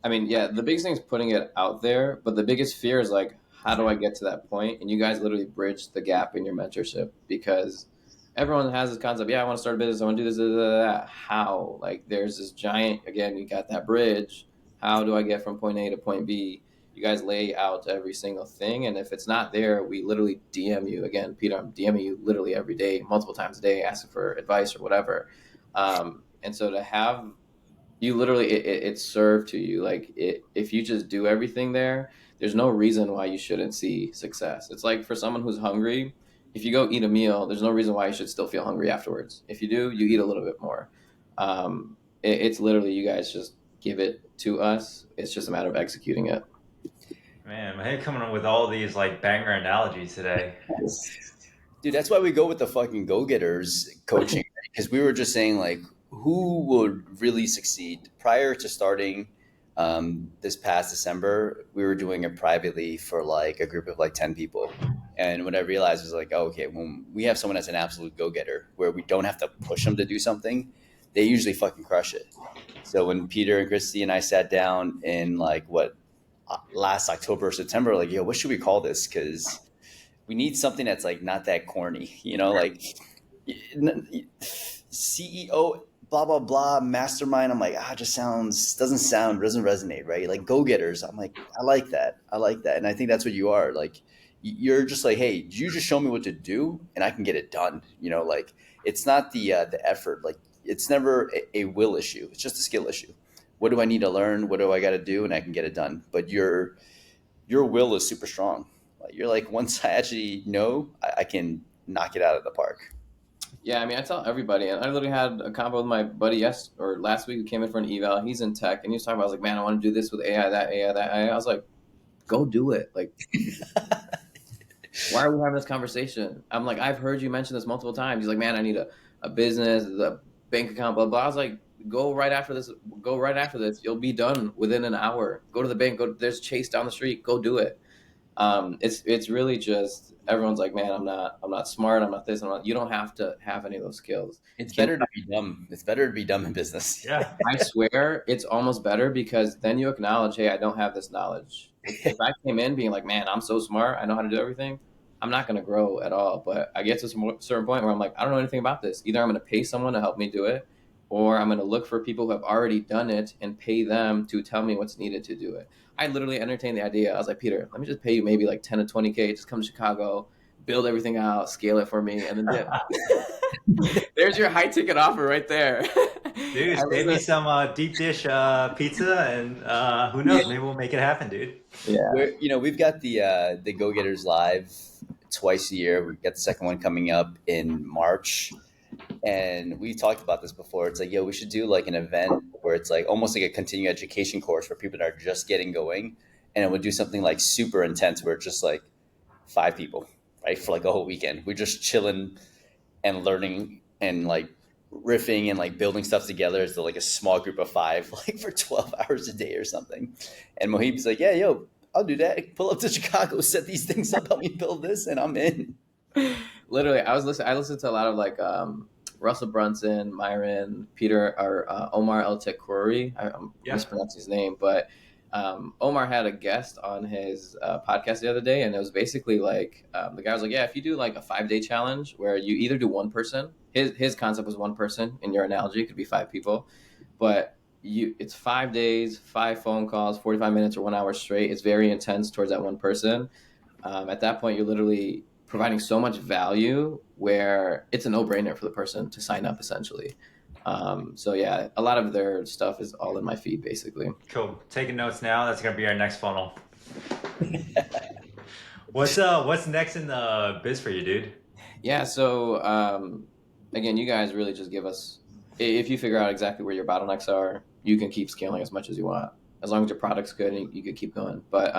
Speaker 1: I mean, yeah, the biggest thing is putting it out there, but the biggest fear is like, how do I get to that point? And you guys literally bridge the gap in your mentorship because everyone has this concept. Yeah, I want to start a business. I want to do this, that. How? Like, there's this giant. Again, you got that bridge. How do I get from point A to point B? You guys lay out every single thing, and if it's not there, we literally DM you. Again, Peter, I'm DMing you literally every day, multiple times a day, asking for advice or whatever. And so to have you literally it's served to you like if you just do everything there, there's no reason why you shouldn't see success. It's like for someone who's hungry, if you go eat a meal, there's no reason why you should still feel hungry afterwards. If you do, you eat a little bit more. It's literally you guys just give it to us. It's just a matter of executing it.
Speaker 2: Man, my head coming up with all these like banger analogies today.
Speaker 3: Dude, that's why we go with the fucking go-getters coaching, because we were just saying like who would really succeed. Prior to starting this past December, we were doing it privately for like a group of like 10 people. And what I realized was like, oh, okay, when we have someone that's an absolute go-getter where we don't have to push them to do something, they usually fucking crush it. So when Peter and Christy and I sat down in like what last October or September, like, yo, what should we call this? Because we need something that's like not that corny, like CEO, blah blah blah, mastermind. I'm like, it just doesn't resonate, right? Like go getters. I'm like, I like that, and I think that's what you are. Like you're just like, hey, you just show me what to do, and I can get it done. Like it's not the effort. Like it's never a will issue. It's just a skill issue. What do I need to learn? What do I got to do, and I can get it done. But your will is super strong. Like, you're like, once I actually know, I can knock it out of the park.
Speaker 1: Yeah, I mean, I tell everybody, and I literally had a convo with my buddy last week who came in for an eval. He's in tech, and he was talking about, I was like, man, I want to do this with AI, that AI, that AI. I was like, go do it. Like, why are we having this conversation? I'm like, I've heard you mention this multiple times. He's like, man, I need a business, a bank account, blah, blah. I was like, go right after this. Go right after this. You'll be done within an hour. Go to the bank. There's Chase down the street. Go do it. It's really just everyone's like, man, I'm not smart, I'm not this, you don't have to have any of those skills.
Speaker 3: It's better to be dumb. It's better to be dumb in business.
Speaker 2: Yeah.
Speaker 1: I swear it's almost better because then you acknowledge, hey, I don't have this knowledge. If I came in being like, man, I'm so smart, I know how to do everything, I'm not going to grow at all. But I get to a certain point where I'm like, I don't know anything about this. Either I'm going to pay someone to help me do it, or I'm going to look for people who have already done it and pay them to tell me what's needed to do it. I literally entertained the idea. I was like, Peter, let me just pay you maybe like 10 to 20K. Just come to Chicago, build everything out, scale it for me, and then dip. There's your high ticket offer right there.
Speaker 2: Dude, save me some deep dish pizza, and who knows? Maybe we'll make it happen, dude.
Speaker 3: Yeah. We've got the Go Getters live twice a year. We've got the second one coming up in March. And we talked about this before. It's like, yo, we should do like an event where it's like almost like a continuing education course for people that are just getting going. And it would do something like super intense where it's just like 5 people, right? For like a whole weekend. We're just chilling and learning and like riffing and like building stuff together as like a small group of 5, like for 12 hours a day or something. And Muhibb's like, yeah, yo, I'll do that. Pull up to Chicago, set these things up, help me build this, and I'm in.
Speaker 1: Literally, I listened to a lot of like Russell Brunson, Myron, Peter, or Omar El Tekouri. I'm mispronouncing his name, but Omar had a guest on his podcast the other day, and it was basically like the guy was like, yeah, if you do like a 5-day challenge where you either do one person, his concept was one person. In your analogy, it could be 5 people, but it's 5 days, 5 phone calls, 45 minutes or 1 hour straight. It's very intense towards that one person. At that point, you're literally providing so much value where it's a no-brainer for the person to sign up essentially. So yeah, a lot of their stuff is all in my feed basically.
Speaker 2: Cool. Taking notes now. That's gonna be our next funnel. What's next in the biz for you, dude?
Speaker 1: Yeah. So again, you guys really just give us, if you figure out exactly where your bottlenecks are, you can keep scaling as much as you want. As long as your product's good, you could keep going. But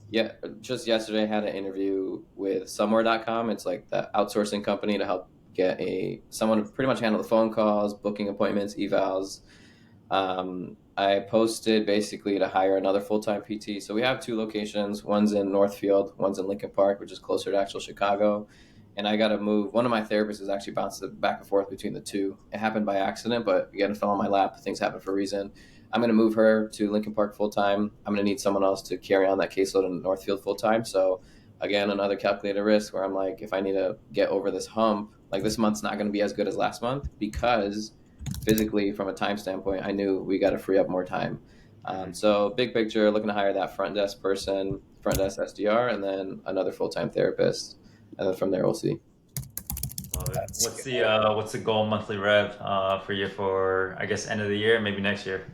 Speaker 1: yeah, just yesterday I had an interview with somewhere.com. It's like the outsourcing company to help get someone to pretty much handle the phone calls, booking appointments, evals. I posted basically to hire another full-time PT. So we have two locations. One's in Northfield, one's in Lincoln Park, which is closer to actual Chicago. And I got to move. One of my therapists is actually bounced back and forth between the two. It happened by accident, but again, it fell on my lap. Things happen for a reason. I'm going to move her to Lincoln Park full time. I'm going to need someone else to carry on that caseload in Northfield full time. So again, another calculated risk where I'm like, if I need to get over this hump, like this month's not going to be as good as last month because physically from a time standpoint, I knew we got to free up more time. So big picture, looking to hire that front desk person, front desk SDR, and then another full-time therapist. And then from there, we'll see.
Speaker 2: Love it.
Speaker 3: That's
Speaker 2: What's the goal monthly rev for you for, I guess, end of the year, maybe next year?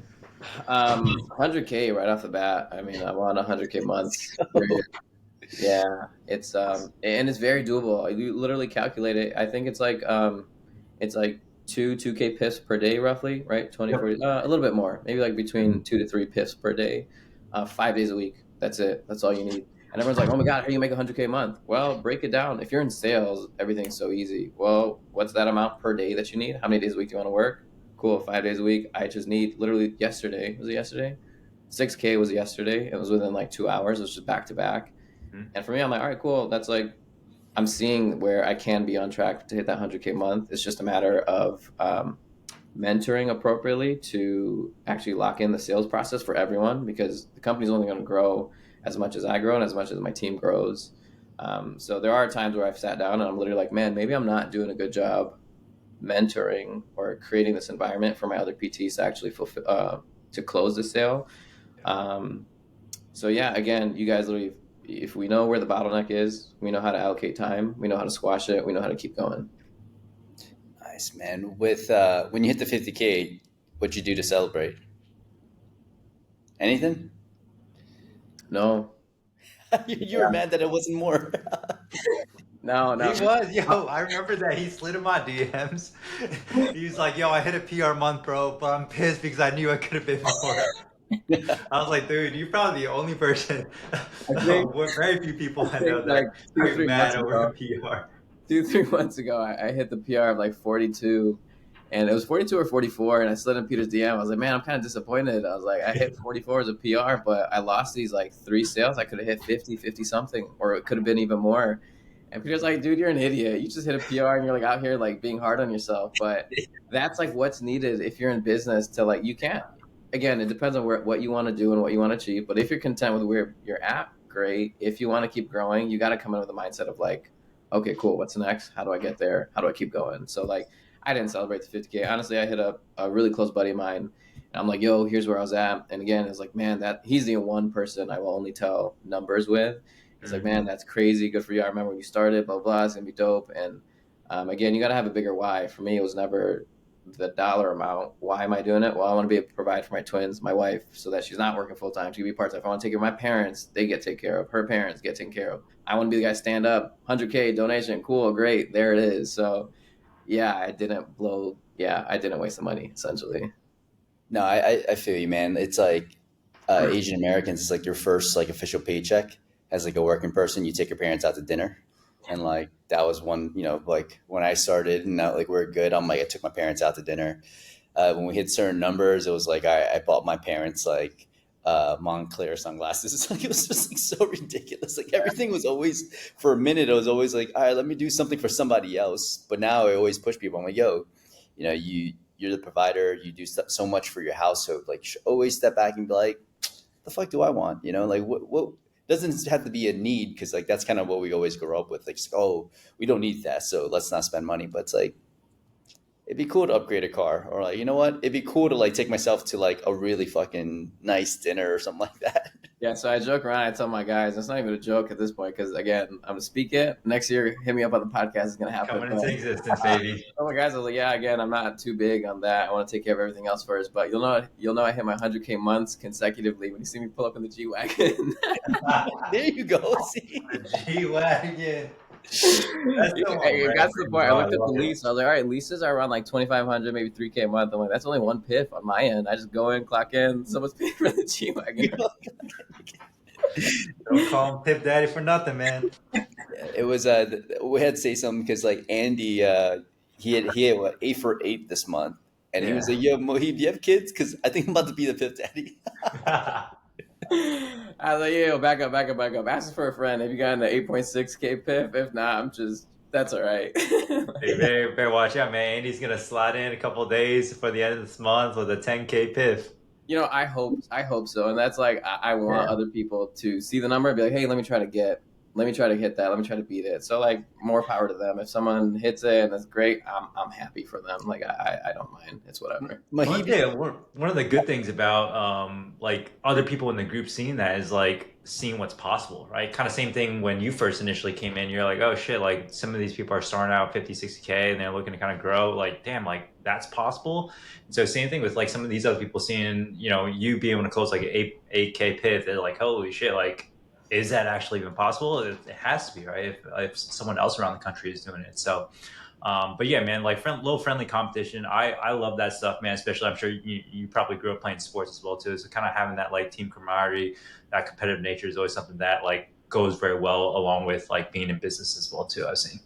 Speaker 1: 100K right off the bat. I mean, I'm on 100K months. Yeah, and it's very doable. You literally calculate it. I think it's like 2K piffs per day roughly, right? 20,
Speaker 2: Yep.
Speaker 1: 40, a little bit more, maybe like between 2 to 3 piffs per day, 5 days a week. That's it. That's all you need. And everyone's like, oh my God, how do you make 100K a month? Well, break it down. If you're in sales, everything's so easy. Well, what's that amount per day that you need? How many days a week do you want to work? Cool, 5 days a week. I just need literally yesterday. Was it yesterday? 6K was yesterday. It was within like 2 hours. It was just back to back.
Speaker 2: Mhm.
Speaker 1: And for me, I'm like, all right, cool. That's like, I'm seeing where I can be on track to hit that 100K month. It's just a matter of mentoring appropriately to actually lock in the sales process for everyone because the company's only going to grow as much as I grow and as much as my team grows. So there are times where I've sat down and I'm literally like, man, maybe I'm not doing a good job mentoring or creating this environment for my other PTs to actually to close the sale. So yeah, again, you guys literally, if we know where the bottleneck is, we know how to allocate time, we know how to squash it, we know how to keep going.
Speaker 3: nice, man. With when you hit the 50K, what'd you do to celebrate? Anything?
Speaker 1: No,
Speaker 3: You were mad that it wasn't more.
Speaker 1: no,
Speaker 2: He
Speaker 1: no.
Speaker 2: was, yo. I remember that he slid in my DMs. He was like, "Yo, I hit a PR month, bro, but I'm pissed because I knew I could have been more." I was like, "Dude, you're probably the only person.
Speaker 1: I think,
Speaker 2: Very few people
Speaker 1: I
Speaker 2: I know
Speaker 1: think like
Speaker 2: that
Speaker 1: two,
Speaker 2: are
Speaker 1: 3 months
Speaker 2: mad over a
Speaker 1: ago,
Speaker 2: PR."
Speaker 1: 2, 3 months ago, I hit the PR of like 42, and it was 42 or 44, and I slid in Peter's DM. I was like, man, I'm kind of disappointed. I was like, I hit 44 as a PR, but I lost these like 3 sales. I could have hit 50 something, or it could have been even more. And Peter's like, dude, you're an idiot. You just hit a PR and you're like out here like being hard on yourself. But that's like what's needed if you're in business to like, you can't, again, it depends on what you want to do and what you want to achieve. But if you're content with where you're at, great. If you want to keep growing, you got to come in with the mindset of like, okay, cool. What's next? How do I get there? How do I keep going? So like, I didn't celebrate the 50K. Honestly, I hit a really close buddy of mine. And I'm like, yo, here's where I was at. And again, it's like, man, that he's the one person I will only tell numbers with. He's like, man, that's crazy. Good for you. I remember when you started, blah, blah. It's going to be dope. And again, you got to have a bigger why. For me, it was never the dollar amount. Why am I doing it? Well, I want to be able to provide for my twins, my wife, so that she's not working full time. She can be part time. If I want to take care of my parents, they get taken care of. Her parents get taken care of. I want to be the guy stand up, 100K donation. Cool, great. There it is. So yeah, I didn't blow. Yeah, I didn't waste the money, essentially.
Speaker 3: No, I feel you, man. It's like Asian Americans. It's like your first like official paycheck as like a working person. You take your parents out to dinner, and like that was one. You know, like when I started and now like we're good. I'm like I took my parents out to dinner. When we hit certain numbers, it was like I bought my parents like Montclair sunglasses. Like it was just like so ridiculous. Like everything was always for a minute. I was always like, all right, let me do something for somebody else. But now I always push people. I'm like, yo, you know, you're the provider. You do so much for your household. Like you should always step back and be like, the fuck do I want? You know, like what doesn't have to be a need because like that's kind of what we always grow up with. Like, oh, we don't need that, so let's not spend money. But it's like it'd be cool to upgrade a car, or like you know what, it'd be cool to like take myself to like a really fucking nice dinner or something like that.
Speaker 1: Yeah, so I joke around. I tell my guys, it's not even a joke at this point because again, I'm gonna speak it next year. Hit me up on the podcast. It's gonna happen.
Speaker 2: Coming into existence, baby.
Speaker 1: Oh my guys, I was like, yeah, again, I'm not too big on that. I want to take care of everything else first. But you'll know I hit my 100K months consecutively when you see me pull up in the G wagon.
Speaker 3: There you go. See,
Speaker 2: G wagon.
Speaker 1: It got to the point. I
Speaker 2: I
Speaker 1: looked at the
Speaker 2: love it.
Speaker 1: lease. I was like, all right, leases are around like 2,500, maybe 3K a month. I'm like, that's only one PIF on my end. I just go in, clock in, someone's paying for the G wagon.
Speaker 2: Don't call him Pip Daddy for nothing, man.
Speaker 3: it was we had to say something because like Andy he had what, 8 for 8 this month, and he was
Speaker 2: Yeah.
Speaker 3: like, "Yo, Mohib, do you have kids? Because I think I'm about to be the fifth daddy."
Speaker 1: I was like, yeah, yo, back up, back up, back up. Ask for a friend. Have you gotten the 8.6K PIF? If not, I'm just, that's all right.
Speaker 2: Hey, better watch out, man. Andy's gonna slide in a couple days for the end of this month with a 10K piff.
Speaker 1: I hope so, and that's like I want
Speaker 2: Yeah.
Speaker 1: other people to see the number and be like, hey, let me try to hit that, let me try to beat it. So like, more power to them. If someone hits it and that's great, I'm happy for them. Like I don't mind. It's whatever.
Speaker 2: Well,
Speaker 3: Mahib,
Speaker 2: yeah, one of the good things about like other people in the group seeing that is like seeing what's possible, right? Kind of same thing when you first initially came in, you're like, oh shit, like some of these people are starting out 50, 60K and they're looking to kind of grow. Like, damn, like that's possible. And so same thing with like some of these other people seeing, you being able to close like an 8K pith, they're like, holy shit, like is that actually even possible? It has to be, right? If someone else around the country is doing it. So but yeah, man, like little friendly competition. I love that stuff, man. Especially, I'm sure you probably grew up playing sports as well too. So kind of having that like team camaraderie, that competitive nature is always something that like goes very well along with like being in business as well too. I've seen.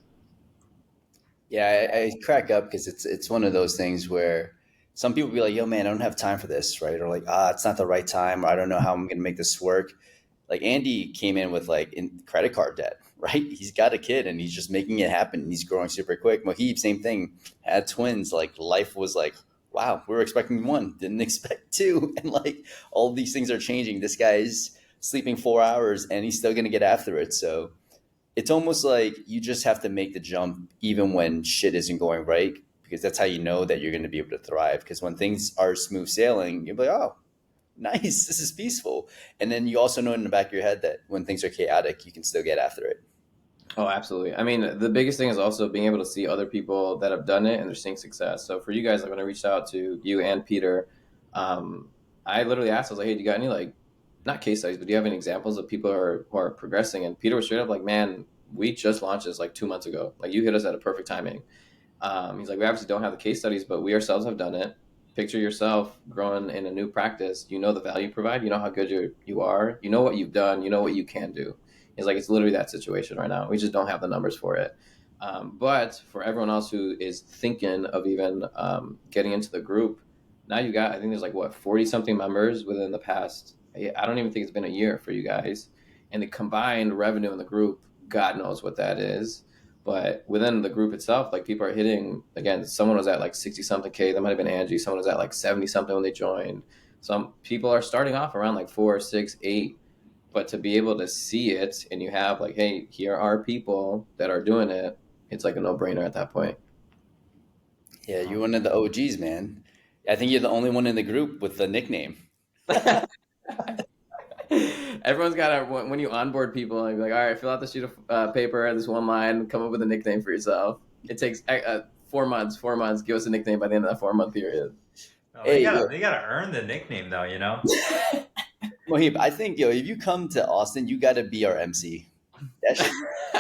Speaker 3: yeah, I crack up because it's one of those things where some people be like, "Yo, man, I don't have time for this," right? Or like, it's not the right time, or I don't know how I'm going to make this work. Like Andy came in with like in credit card debt, right? He's got a kid and he's just making it happen. And he's growing super quick. Mohib, same thing, had twins. Like life was like, wow, we were expecting one, didn't expect two, and like all these things are changing. This guy's sleeping 4 hours and he's still going to get after it. So it's almost like you just have to make the jump even when shit isn't going right, because that's how you know that you're going to be able to thrive. Because when things are smooth sailing, you're like, oh, nice, this is peaceful. And then you also know in the back of your head that when things are chaotic, you can still get after it.
Speaker 1: Oh, absolutely. I mean, the biggest thing is also being able to see other people that have done it and they're seeing success. So for you guys, like when I reached out to you and Peter, um, I literally asked, I was like, hey, do you got any like, not case studies, but do you have any examples of people who are progressing? And Peter was straight up like, man, we just launched this like 2 months ago. Like you hit us at a perfect timing. He's like, we obviously don't have the case studies, but we ourselves have done it. Picture yourself growing in a new practice. You know the value you provide. You know how good you are. You know what you've done. You know what you can do. He's like, it's literally that situation right now. We just don't have the numbers for it. But for everyone else who is thinking of even getting into the group, now you got, I think there's like what, 40 something members within the past, I don't even think it's been a year for you guys. And the combined revenue in the group, God knows what that is. But within the group itself, like people are hitting again. Someone was at like 60 something K. That might have been Angie. Someone was at like 70 something when they joined. Some people are starting off around like 4, 6, 8. But to be able to see it and you have like, hey, here are people that are doing it. It's like a no brainer at that point.
Speaker 3: Yeah, you're one of the OGs, man. I think you're the only one in the group with the nickname.
Speaker 1: Everyone's got to, when you onboard people, you're like, all right, fill out the sheet of paper, this one line, come up with a nickname for yourself. It takes 4 months, 4 months. Give us a nickname by the end of that 4 month period.
Speaker 2: Oh, they
Speaker 3: Hey,
Speaker 2: gotta
Speaker 3: yo,
Speaker 2: they gotta earn the nickname though, you know.
Speaker 3: Mohib, I think, yo, if you come to Austin, you got to be our MC. That shit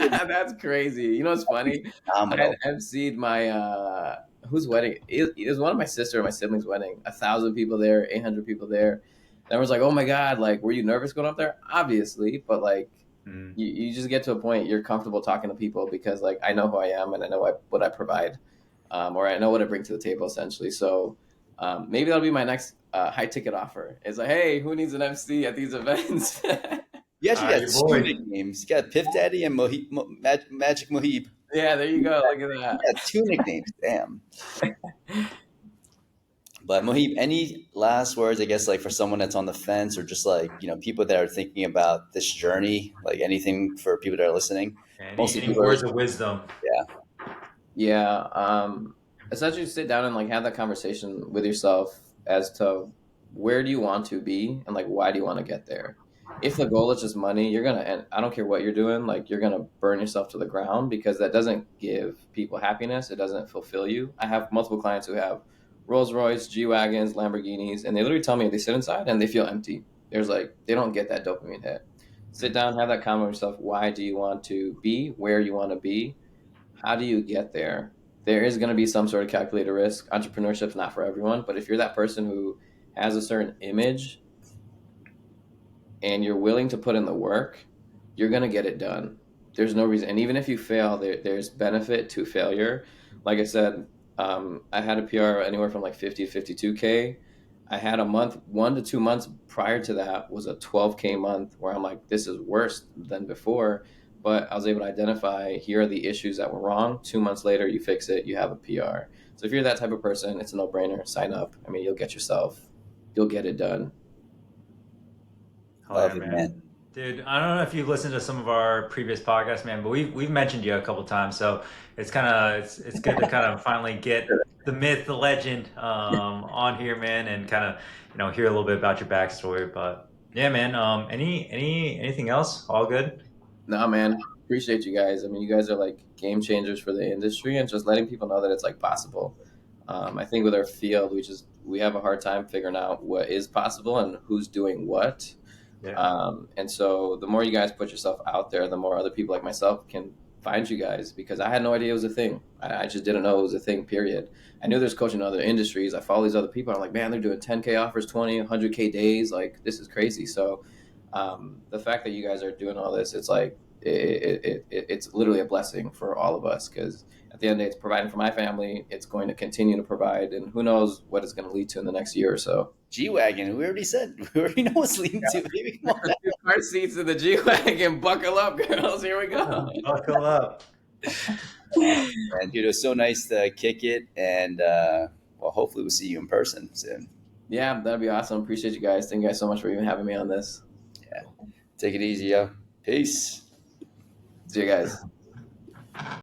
Speaker 3: is
Speaker 1: That's crazy. You know what's funny? I had
Speaker 3: phenomenal.
Speaker 1: emceed my whose wedding? It was one of my sister and my siblings' wedding. 1,000 people there, 800 people there. And I was like, oh my god, like, were you nervous going up there? Obviously, but like,
Speaker 2: Mm.
Speaker 1: you just get to a point you're comfortable talking to people because like I know who I am and I know what I provide, or I know what I bring to the table essentially. So maybe that'll be my next high ticket offer. It's like, hey, who needs an MC at these events?
Speaker 3: You actually got
Speaker 2: Your
Speaker 3: two
Speaker 2: boy.
Speaker 3: nicknames. You got Piff Daddy and Magic Mohib.
Speaker 1: Yeah, there you go. Look
Speaker 3: You
Speaker 1: at
Speaker 3: got two nicknames. Damn.
Speaker 1: that.
Speaker 3: But Mohib, any last words, I guess, like for someone that's on the fence or just like, people that are thinking about this journey, like anything for people that are listening? Mostly
Speaker 2: Any
Speaker 3: people are,
Speaker 2: words of wisdom?
Speaker 3: yeah.
Speaker 1: Yeah, essentially sit down and like have that conversation with yourself as to where do you want to be and like why do you want to get there. If the goal is just money, you're gonna, and I don't care what you're doing, like you're gonna burn yourself to the ground because that doesn't give people happiness. It doesn't fulfill you. I have multiple clients who have Rolls Royce, G Wagons, Lamborghinis, and they literally tell me they sit inside and they feel empty. There's like they don't get that dopamine hit. Sit
Speaker 2: Mm.
Speaker 1: down, have that conversation with yourself. Why do you want to be where you want to be? How do you get there? There is going to be some sort of calculated risk. Entrepreneurship's not for everyone, but if you're that person who has a certain image and you're willing to put in the work, you're going to get it done. There's no reason. And even if you fail, there's benefit to failure. like I said, I had a PR anywhere from like 50 to 52K. I had a month, 1 to 2 months prior to that was a 12K month where I'm like, this is worse than before. But I was able to identify here are the issues that were wrong. 2 months later, you fix it, you have a PR. So if you're that type of person, it's a no brainer. Sign up. I mean, you'll get it done.
Speaker 2: Oh yeah,
Speaker 3: Love it,
Speaker 2: man.
Speaker 3: man.
Speaker 2: Dude, I don't know if you've listened to some of our previous podcasts, man, but we've mentioned you a couple times, so it's good to kind of finally get the myth, the legend, on here, man, and kind of hear a little bit about your backstory. But yeah, man. Anything else? All good.
Speaker 1: No, man, appreciate you guys. I mean, you guys are like game changers for the industry and just letting people know that it's like possible. I think with our field, we have a hard time figuring out what is possible and who's doing what.
Speaker 2: Yeah.
Speaker 1: And so the more you guys put yourself out there, the more other people like myself can find you guys because I had no idea it was a thing. I just didn't know it was a thing, period. I knew there's coaching in other industries. I follow these other people. I'm like, man, they're doing 10K offers, 20, 100K days. Like, this is crazy. So the fact that you guys are doing all this, it's like, it's literally a blessing for all of us because at the end of the day, it's providing for my family. It's going to continue to provide, and who knows what it's going to lead to in the next year or so.
Speaker 3: G wagon. We already said. We already know what's leading to. Baby, come on.
Speaker 1: Two car seats in the G wagon. Buckle up, girls. Here we go.
Speaker 2: Buckle up.
Speaker 3: And dude, it was so nice to kick it, and well, hopefully we'll see you in person soon.
Speaker 1: Yeah, that'd be awesome. Appreciate you guys. Thank you guys so much for even having me on this.
Speaker 3: Yeah, take it easy, yo. Peace.
Speaker 1: See you guys.